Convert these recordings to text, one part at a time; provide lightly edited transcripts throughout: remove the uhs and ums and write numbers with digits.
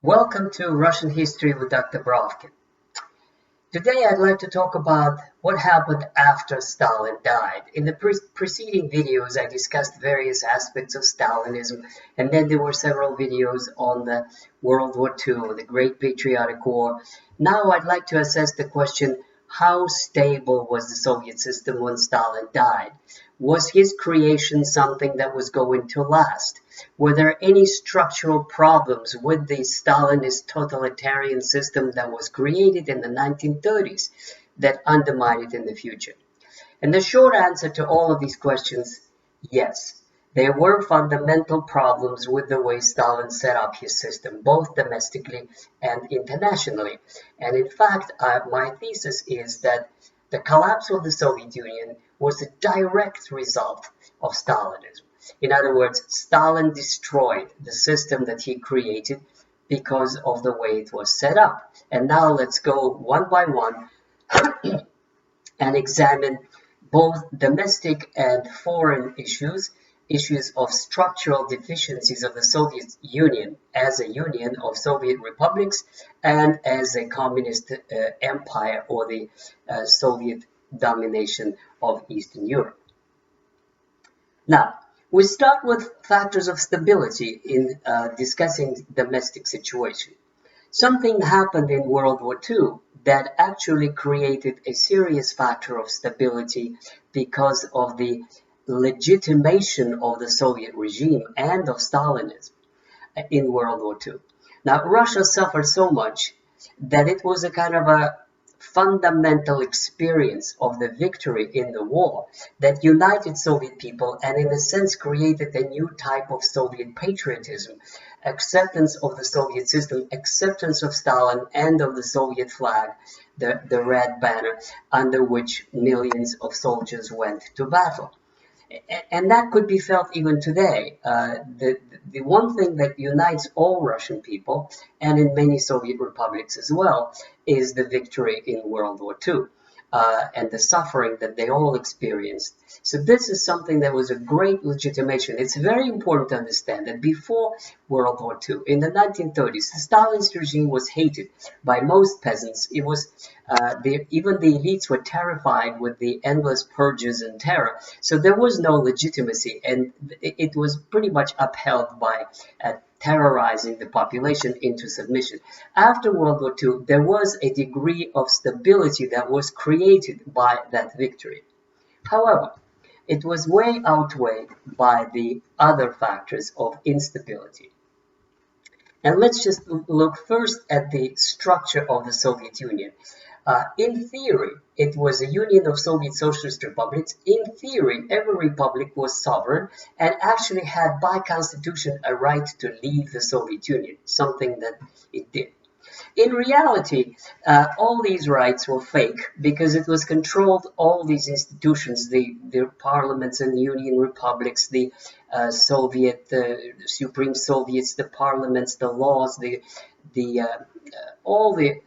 Welcome to Russian History with Dr. Brovkin. Today I'd like to talk about what happened after Stalin died. In the preceding videos I discussed various aspects of Stalinism, and then there were several videos on the World War II, the Great Patriotic War. Now I'd like to assess the question, how stable was the Soviet system when Stalin died? Was his creation something that was going to last? Were there any structural problems with the Stalinist totalitarian system that was created in the 1930s that undermined it in the future? And the short answer to all of these questions, yes. There were fundamental problems with the way Stalin set up his system, both domestically and internationally. And in fact, my thesis is that the collapse of the Soviet Union was a direct result of Stalinism. In other words, Stalin destroyed the system that he created because of the way it was set up. And now let's go one by one and examine both domestic and foreign issues of structural deficiencies of the Soviet Union as a union of Soviet republics and as a communist empire, or the Soviet domination of Eastern Europe. Now, we start with factors of stability in discussing domestic situation. Something happened in World War II that actually created a serious factor of stability because of the legitimation of the Soviet regime and of Stalinism in World War II. Now, Russia suffered so much that it was a kind of a fundamental experience of the victory in the war that united Soviet people and in a sense created a new type of Soviet patriotism, acceptance of the Soviet system, acceptance of Stalin and of the Soviet flag, the red banner under which millions of soldiers went to battle. And that could be felt even today. The one thing that unites all Russian people, and in many Soviet republics as well, is the victory in World War II and the suffering that they all experienced. So this is something that was a great legitimation. It's very important to understand that before World War II, in the 1930s, Stalin's regime was hated by most peasants. It was even the elites were terrified with the endless purges and terror. So there was no legitimacy, and it was pretty much upheld by terrorizing the population into submission. After World War II, there was a degree of stability that was created by that victory. However, it was way outweighed by the other factors of instability. And let's just look first at the structure of the Soviet Union. In theory, it was a union of Soviet Socialist republics. In theory, every republic was sovereign and actually had by constitution a right to leave the Soviet Union, something that it did. In reality, all these rights were fake because it was controlled, all these institutions, the parliaments and union republics, the Soviet, Supreme Soviets, the parliaments, the laws, all the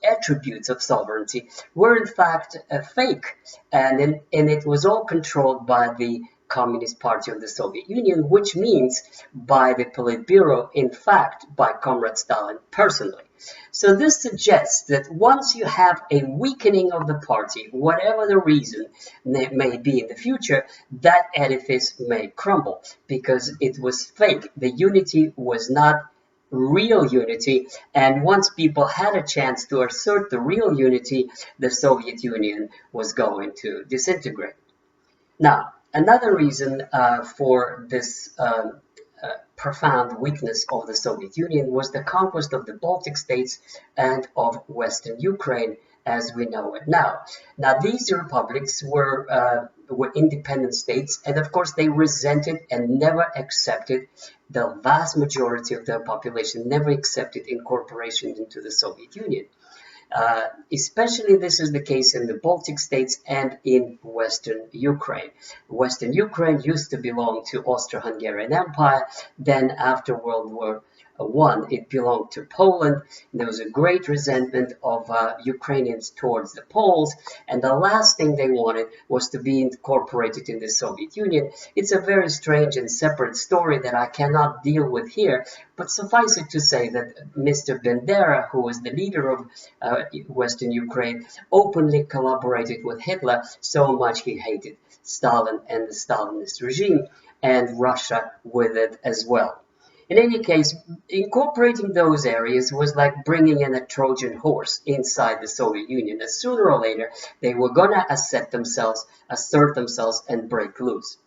attributes of sovereignty were in fact fake, and it was all controlled by the Communist Party of the Soviet Union, which means by the Politburo, in fact by Comrade Stalin personally. So this suggests that once you have a weakening of the party, whatever the reason may be in the future, that edifice may crumble because it was fake. The unity was not real unity, and once people had a chance to assert the real unity, the Soviet Union was going to disintegrate. Now, another reason for this profound weakness of the Soviet Union was the conquest of the Baltic states and of Western Ukraine as we know it now. Now, these republics were independent states, and of course they resented and never accepted, the vast majority of their population never accepted incorporation into the Soviet Union. Especially this is the case in the Baltic states and in Western Ukraine. Western Ukraine used to belong to Austro-Hungarian Empire. Then after World War One, it belonged to Poland. There was a great resentment of Ukrainians towards the Poles, and the last thing they wanted was to be incorporated in the Soviet Union. It's a very strange and separate story that I cannot deal with here, but suffice it to say that Mr. Bandera, who was the leader of Western Ukraine, openly collaborated with Hitler, so much he hated Stalin and the Stalinist regime, and Russia with it as well. In any case, incorporating those areas was like bringing in a Trojan horse inside the Soviet Union. That sooner or later, they were going to assert themselves, and break loose.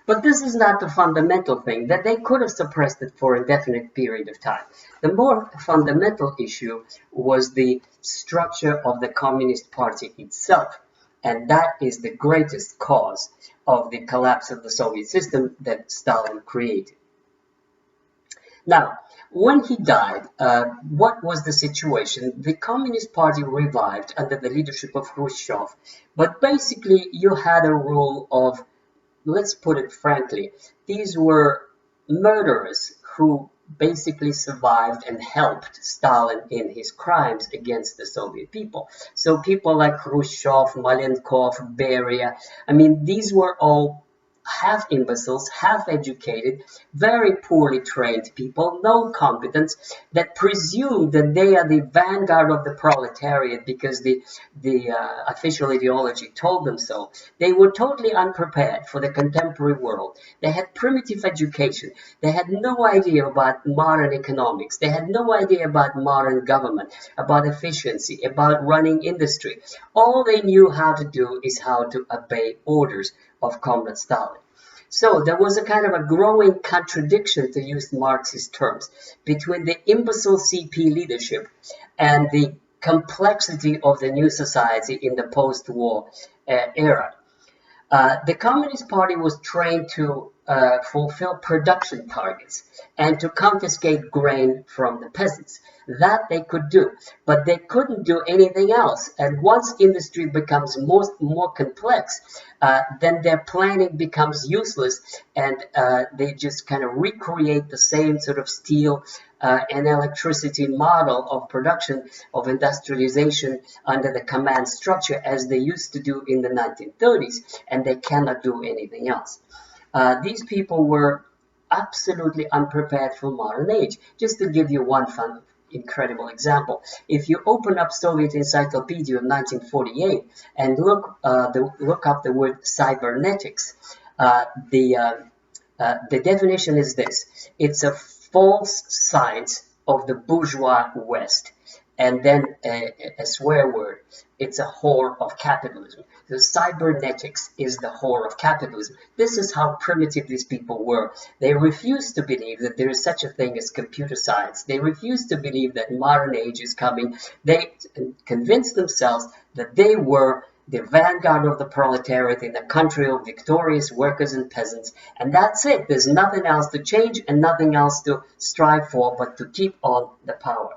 But this is not the fundamental thing, that they could have suppressed it for an indefinite period of time. The more fundamental issue was the structure of the Communist Party itself. And that is the greatest cause of the collapse of the Soviet system that Stalin created. Now, when he died, what was the situation? The Communist Party revived under the leadership of Khrushchev, but basically you had a rule of, let's put it frankly, these were murderers who basically survived and helped Stalin in his crimes against the Soviet people. So people like Khrushchev, Malenkov, Beria, I mean, these were all half imbeciles, half educated, very poorly trained people, no competence, that presume that they are the vanguard of the proletariat because the official ideology told them so. They were totally unprepared for the contemporary world. They had primitive education. They had no idea about modern economics. They had no idea about modern government, about efficiency, about running industry. All they knew how to do is how to obey orders of Comrade Stalin. So there was a kind of a growing contradiction, to use Marxist terms, between the imbecile CP leadership and the complexity of the new society in the post-war era. The Communist Party was trained to fulfill production targets and to confiscate grain from the peasants. That they could do, but they couldn't do anything else. And once industry becomes more complex, then their planning becomes useless, and they just kind of recreate the same sort of steel and electricity model of production, of industrialization under the command structure as they used to do in the 1930s, and they cannot do anything else. These people were absolutely unprepared for modern age. Just to give you one incredible example, if you open up Soviet Encyclopedia of 1948 and look up the word cybernetics, the definition is this: it's a false science of the bourgeois West, and then a swear word. It's a whore of capitalism. The cybernetics is the whore of capitalism. This is how primitive these people were. They refused to believe that there is such a thing as computer science. They refused to believe that modern age is coming. They convinced themselves that they were the vanguard of the proletariat in a country of victorious workers and peasants. And that's it. There's nothing else to change and nothing else to strive for but to keep on the power.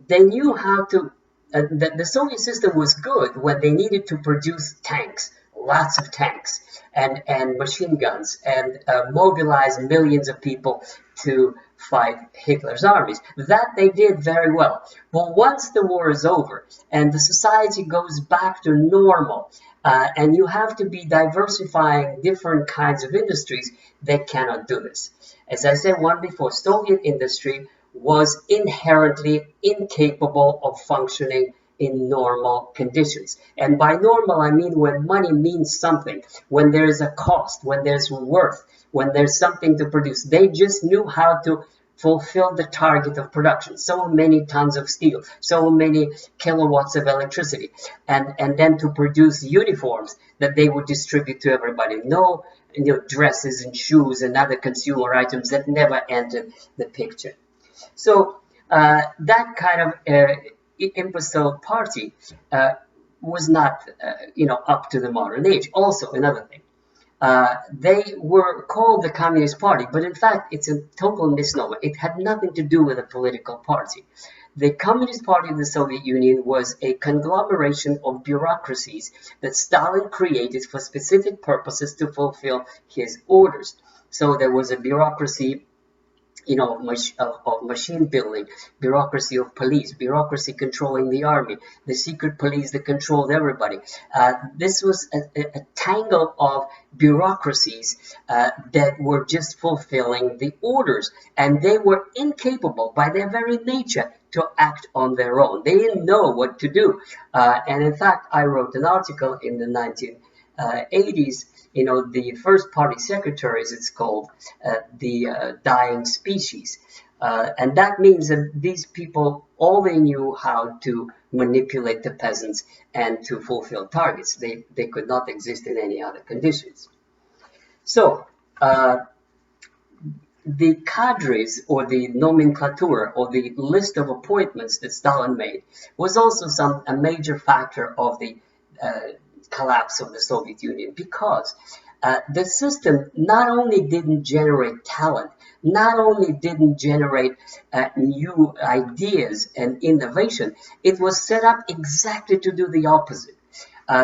They knew how to, the Soviet system was good when they needed to produce tanks, lots of tanks, and machine guns, and mobilize millions of people to fight Hitler's armies. That they did very well. But once the war is over and the society goes back to normal, and you have to be diversifying different kinds of industries, they cannot do this. As I said one before, Soviet industry was inherently incapable of functioning in normal conditions. And by normal, I mean when money means something, when there is a cost, when there's worth, when there's something to produce. They just knew how to fulfill the target of production. So many tons of steel, so many kilowatts of electricity, and then to produce uniforms that they would distribute to everybody. No, dresses and shoes and other consumer items that never entered the picture. So that kind of imbecile party was not, up to the modern age. Also, another thing, they were called the Communist Party, but in fact, it's a total misnomer. It had nothing to do with a political party. The Communist Party of the Soviet Union was a conglomeration of bureaucracies that Stalin created for specific purposes to fulfill his orders. So there was a bureaucracy of machine building, bureaucracy of police, bureaucracy controlling the army, the secret police that controlled everybody. This was a tangle of bureaucracies that were just fulfilling the orders, and they were incapable by their very nature to act on their own. They didn't know what to do. And in fact, I wrote an article in the 1980s. The first party secretaries, it's called the dying species. And that means that these people, all they knew how to manipulate the peasants and to fulfill targets. They could not exist in any other conditions. So the cadres, or the nomenclature, or the list of appointments that Stalin made was also a major factor of the collapse of the Soviet Union, because the system not only didn't generate talent, not only didn't generate new ideas and innovation, it was set up exactly to do the opposite.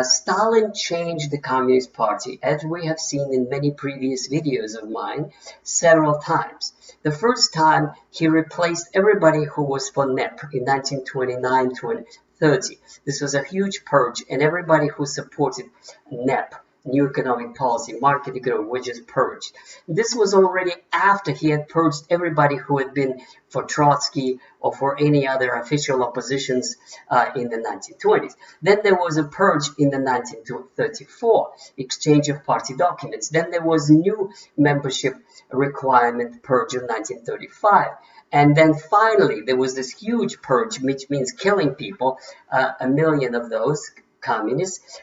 Stalin changed the Communist Party, as we have seen in many previous videos of mine, several times. The first time, he replaced everybody who was for NEP in 1929-30. This was a huge purge, and everybody who supported NEP, New Economic Policy, market economy, were just purged. This was already after he had purged everybody who had been for Trotsky or for any other official oppositions in the 1920s. Then there was a purge in the 1934, exchange of party documents. Then there was new membership requirement purge in 1935. And then finally, there was this huge purge, which means killing people, 1 million of those communists,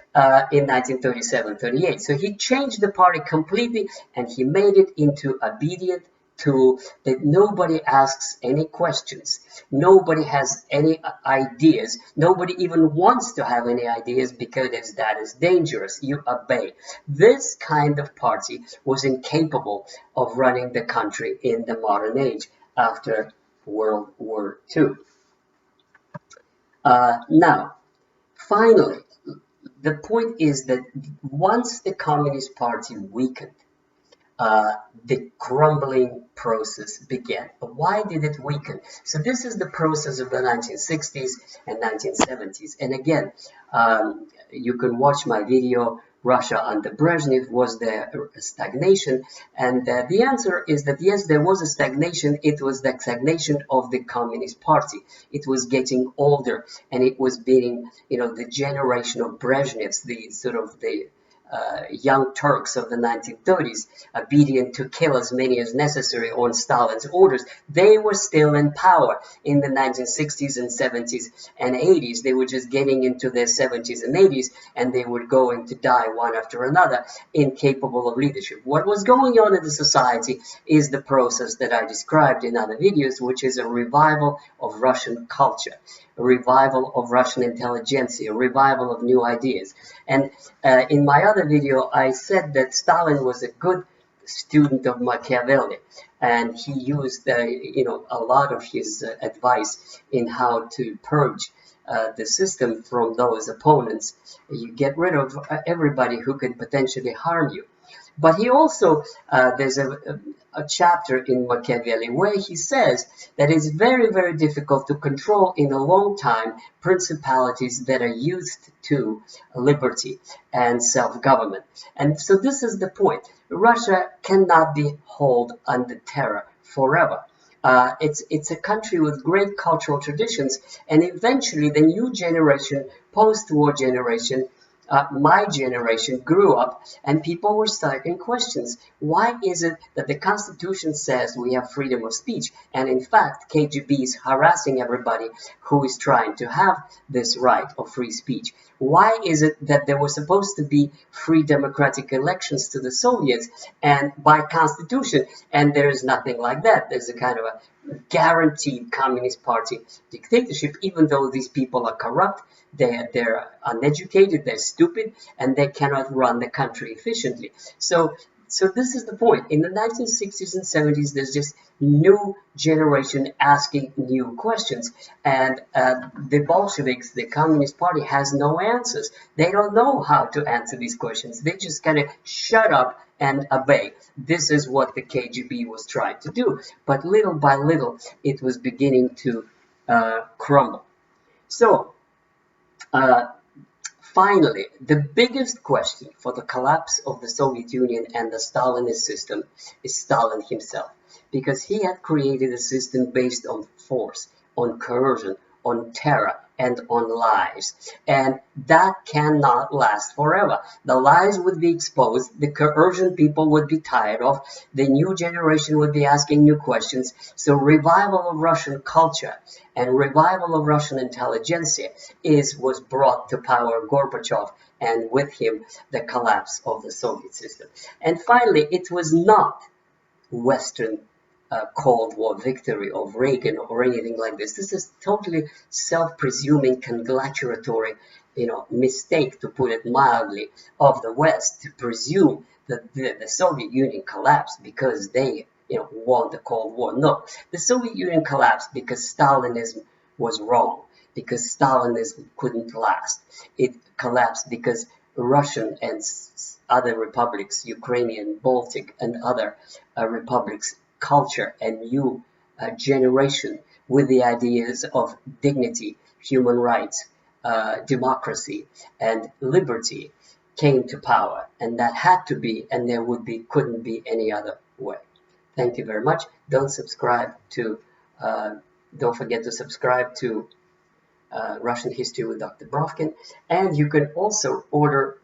in 1937-38. So he changed the party completely, and he made it into obedient tool that nobody asks any questions. Nobody has any ideas. Nobody even wants to have any ideas, because that is dangerous. You obey. This kind of party was incapable of running the country in the modern age after World War II. Now, finally, the point is that once the Communist Party weakened, the crumbling process began. Why did it weaken? So this is the process of the 1960s and 1970s. And again, you can watch my video, Russia under Brezhnev, was there a stagnation? And the answer is that yes, there was a stagnation. It was the stagnation of the Communist Party. It was getting older, and it was being, the generation of Brezhnevs, the sort of the young Turks of the 1930s, obedient to kill as many as necessary on Stalin's orders. They were still in power in the 1960s and 70s and 80s. They were just getting into their 70s and 80s, and they were going to die one after another, incapable of leadership. What was going on in the society is the process that I described in other videos, which is a revival of Russian culture, a revival of Russian intelligentsia, a revival of new ideas. And in my other video, I said that Stalin was a good student of Machiavelli, and he used a lot of his advice in how to purge the system from those opponents. You get rid of everybody who could potentially harm you. But he also, there's a chapter in Machiavelli where he says that it's very, very difficult to control in a long time principalities that are used to liberty and self-government. And so this is the point. Russia cannot be held under terror forever. It's a country with great cultural traditions, and eventually the new generation, post-war generation, my generation grew up, and people were starting questions. Why is it that the Constitution says we have freedom of speech, and in fact KGB is harassing everybody who is trying to have this right of free speech? Why is it that there was supposed to be free democratic elections to the Soviets and by Constitution, and there is nothing like that? There's a kind of a guaranteed Communist Party dictatorship, even though these people are corrupt, they're uneducated, they're stupid, and they cannot run the country efficiently. So this is the point. In the 1960s and 70s, there's this new generation asking new questions, and the Bolsheviks, the Communist Party, has no answers. They don't know how to answer these questions. They just kind of shut up and obey. This is what the KGB was trying to do, but little by little it was beginning to crumble. So finally, the biggest question for the collapse of the Soviet Union and the Stalinist system is Stalin himself, because he had created a system based on force, on coercion, on terror, and on lies. And that cannot last forever. The lies would be exposed, the coercion people would be tired of, the new generation would be asking new questions. So revival of Russian culture and revival of Russian intelligentsia was brought to power Gorbachev, and with him the collapse of the Soviet system. And finally, it was not Western Cold War victory of Reagan or anything like this. This is totally self-presuming, congratulatory, mistake, to put it mildly, of the West to presume that the Soviet Union collapsed because they, won the Cold War. No, the Soviet Union collapsed because Stalinism was wrong, because Stalinism couldn't last. It collapsed because Russian and other republics, Ukrainian, Baltic, and other republics, culture and new generation with the ideas of dignity, human rights, democracy, and liberty came to power, and that had to be, and there couldn't be any other way. Thank you very much. Don't forget to subscribe to Russian History with Dr. Brovkin, and you can also order,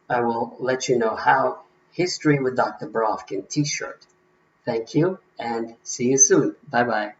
I will let you know how, History with Dr. Brovkin t-shirt. Thank you, and see you soon. Bye-bye.